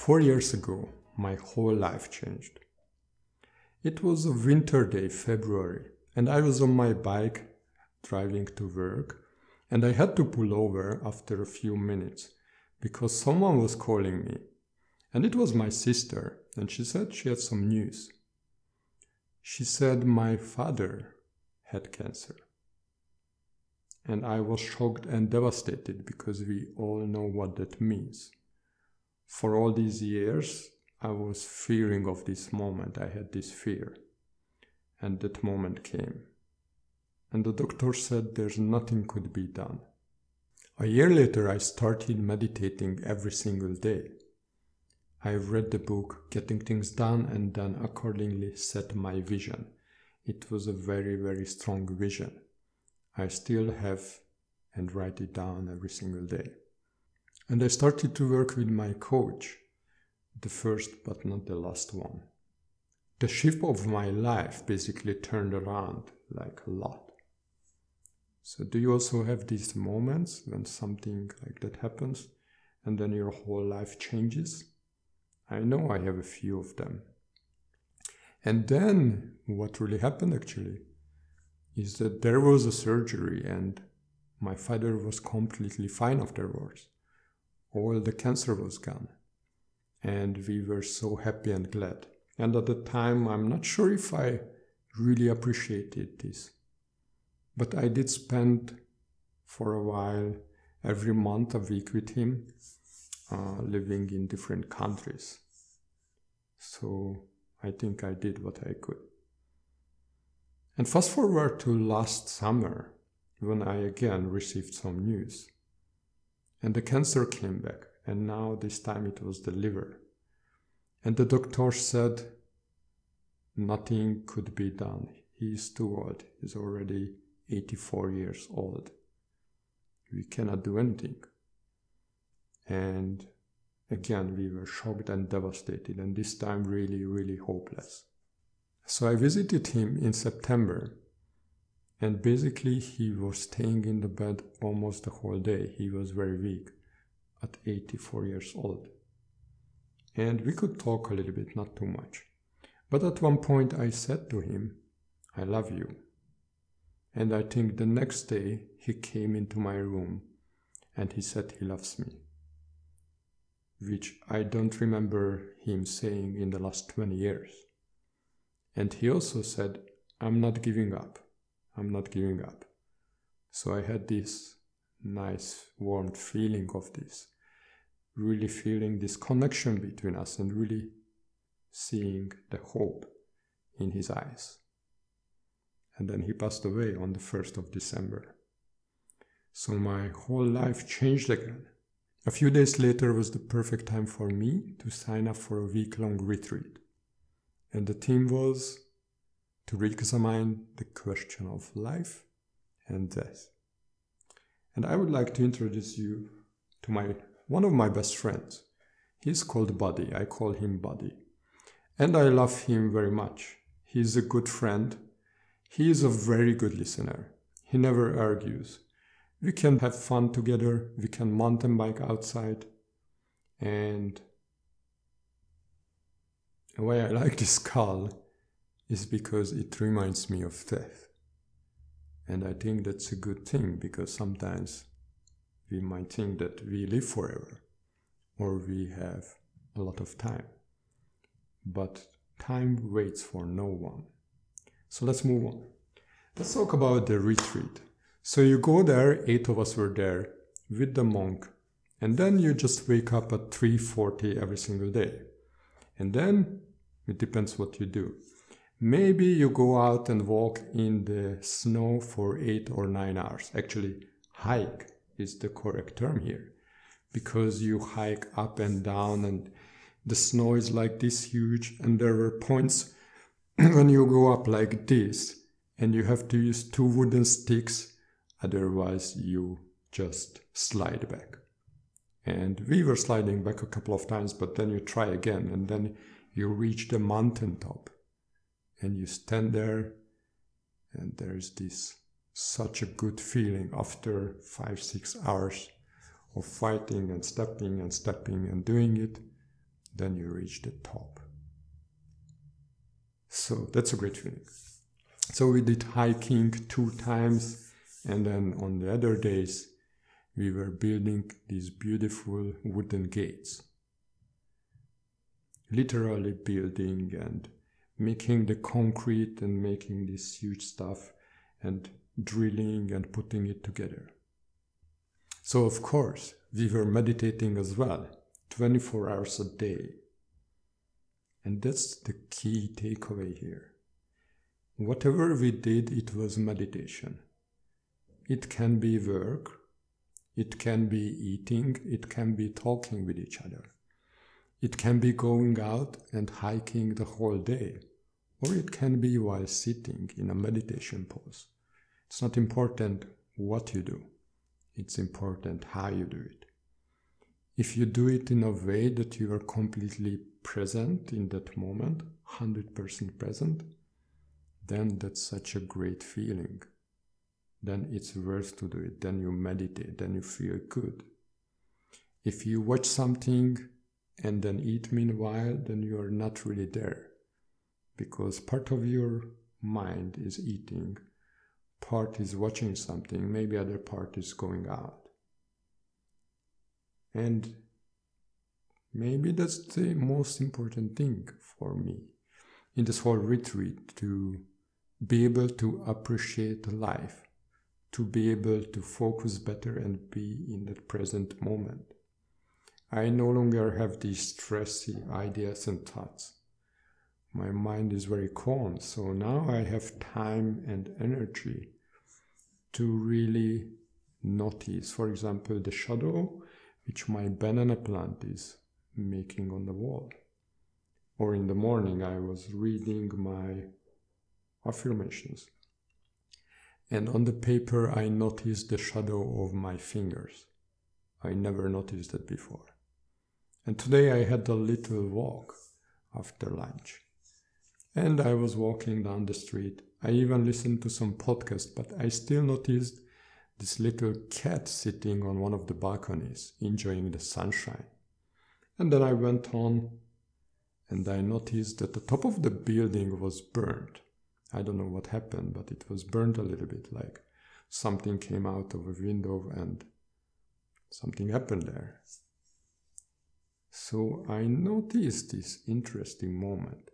4 years ago, my whole life changed. It was a winter day, February, and I was on my bike driving to work, and I had to pull over after a few minutes because someone was calling me. And it was my sister, and she said she had some news. She said my father had cancer. And I was shocked and devastated because we all know what that means. For all these years, I was fearing of this moment. I had this fear. And that moment came. And the doctor said there's nothing could be done. A year later, I started meditating every single day. I read the book Getting Things Done and then accordingly set my vision. It was a very, very strong vision. I still have and write it down every single day. And I started to work with my coach, the first but not the last one. The ship of my life basically turned around like a lot. So do you also have these moments when something like that happens and then your whole life changes? I know I have a few of them. And then what really happened actually is that there was a surgery and my father was completely fine afterwards. All the cancer was gone. And we were so happy and glad. And at the time, I'm not sure if I really appreciated this. But I did spend for a while, every month, a week with him, living in different countries. So I think I did what I could. And fast forward to last summer, when I again received some news. And the cancer came back, and now this time it was the liver. And the doctor said nothing could be done. He is too old. He's already 84 years old. We cannot do anything. And again, we were shocked and devastated, and this time really, really hopeless. So I visited him in September, and basically he was staying in the bed almost the whole day. He was very weak at 84 years old. And we could talk a little bit, not too much. But at one point I said to him, I love you. And I think the next day he came into my room and he said he loves me, which I don't remember him saying in the last 20 years. And he also said, I'm not giving up. I'm not giving up. So I had this nice warm feeling of this, really feeling this connection between us and really seeing the hope in his eyes. And then he passed away on the 1st of December. So my whole life changed again. A few days later was the perfect time for me to sign up for a week-long retreat. And the theme was to reexamine the question of life and death. And I would like to introduce you to one of my best friends. He's called Buddy. I call him Buddy. And I love him very much. He's a good friend. He is a very good listener. He never argues. We can have fun together. We can mountain bike outside. And why I like this call is because it reminds me of death. And I think that's a good thing, because sometimes we might think that we live forever or we have a lot of time. But time waits for no one. So let's move on. Let's talk about the retreat. So you go there, 8 of us were there with the monk, and then you just wake up at 3:40 every single day. And then it depends what you do. Maybe you go out and walk in the snow for 8 or 9 hours. Actually, hike is the correct term here, because you hike up and down and the snow is like this huge, and there were points when you go up like this and you have to use 2 wooden sticks, otherwise you just slide back. And we were sliding back a couple of times, but then you try again, and then you reach the mountaintop and you stand there, and there's this such a good feeling after 5-6 hours of fighting and stepping and doing it. then you reach the top. So that's a great feeling. So we did hiking 2 times, and then on the other days we were building these beautiful wooden gates. Literally building and making the concrete and making this huge stuff and drilling and putting it together. So of course we were meditating as well, 24 hours a day. And that's the key takeaway here. Whatever we did, it was meditation. It can be work, it can be eating, it can be talking with each other. It can be going out and hiking the whole day, or it can be while sitting in a meditation pose. It's not important what you do, it's important how you do it. If you do it in a way that you are completely present in that moment, 100% present, then that's such a great feeling. Then it's worth to do it. Then you meditate, then you feel good. If you watch something and then eat meanwhile, then you are not really there. Because part of your mind is eating, part is watching something, maybe other part is going out. And maybe that's the most important thing for me in this whole retreat, to be able to appreciate life, to be able to focus better and be in the present moment. I no longer have these stressy ideas and thoughts. My mind is very calm, so now I have time and energy to really notice, for example, the shadow which my banana plant is making on the wall. Or in the morning I was reading my affirmations, and on the paper I noticed the shadow of my fingers. I never noticed that before. And today I had a little walk after lunch, and I was walking down the street. I even listened to some podcast, but I still noticed this little cat sitting on one of the balconies, enjoying the sunshine. And then I went on, and I noticed that the top of the building was burned. I don't know what happened, but it was burned a little bit, like something came out of a window and something happened there. So I noticed this interesting moment,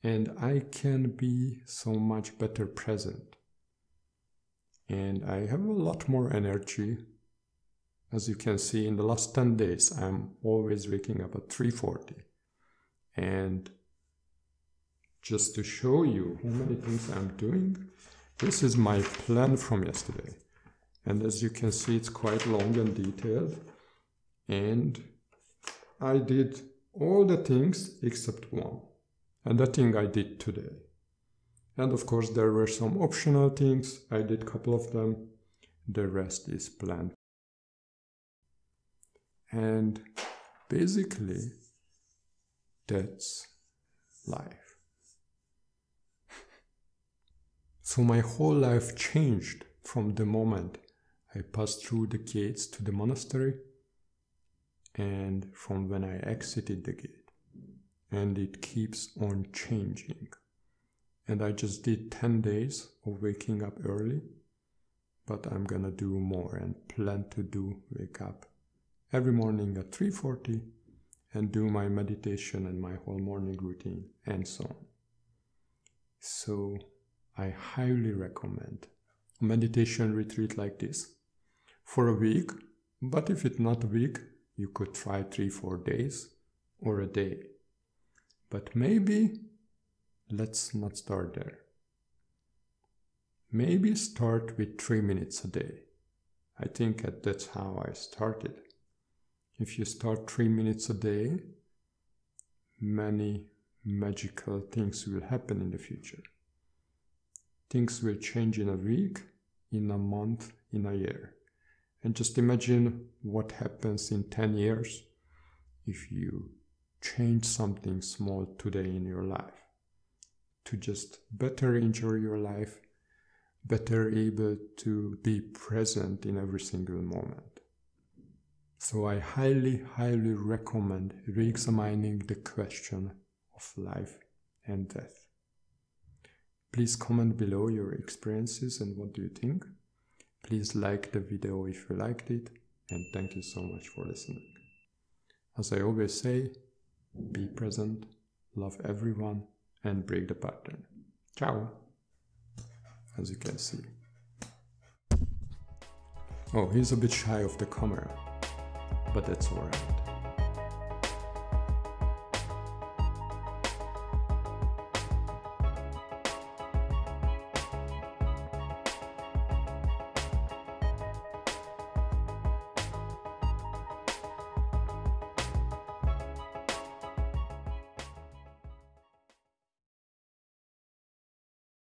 and I can be so much better present. And I have a lot more energy. As you can see, in the last 10 days, I'm always waking up at 3:40. And just to show you how many things I'm doing, this is my plan from yesterday. And as you can see, it's quite long and detailed. And I did all the things except one. And that thing I did today. And of course, there were some optional things. I did a couple of them. The rest is planned. And basically, that's life. So my whole life changed from the moment I passed through the gates to the monastery and from when I exited the gate. And it keeps on changing. And I just did 10 days of waking up early, but I'm gonna do more and plan to wake up every morning at 3:40 and do my meditation and my whole morning routine and so on. So I highly recommend a meditation retreat like this for a week, but if it's not a week, you could try 3-4 days or a day. But maybe let's not start there. Maybe start with 3 minutes a day. I think that's how I started. If you start 3 minutes a day, many magical things will happen in the future. Things will change in a week, in a month, in a year. And just imagine what happens in 10 years if you change something small today in your life. To just better enjoy your life, better able to be present in every single moment. So I highly recommend re-examining the question of life and death. Please comment below your experiences and what do you think. Please like the video if you liked it, and thank you so much for listening. As I always say, be present, love everyone, and break the pattern. Ciao! As you can see. Oh, he's a bit shy of the camera, but that's alright.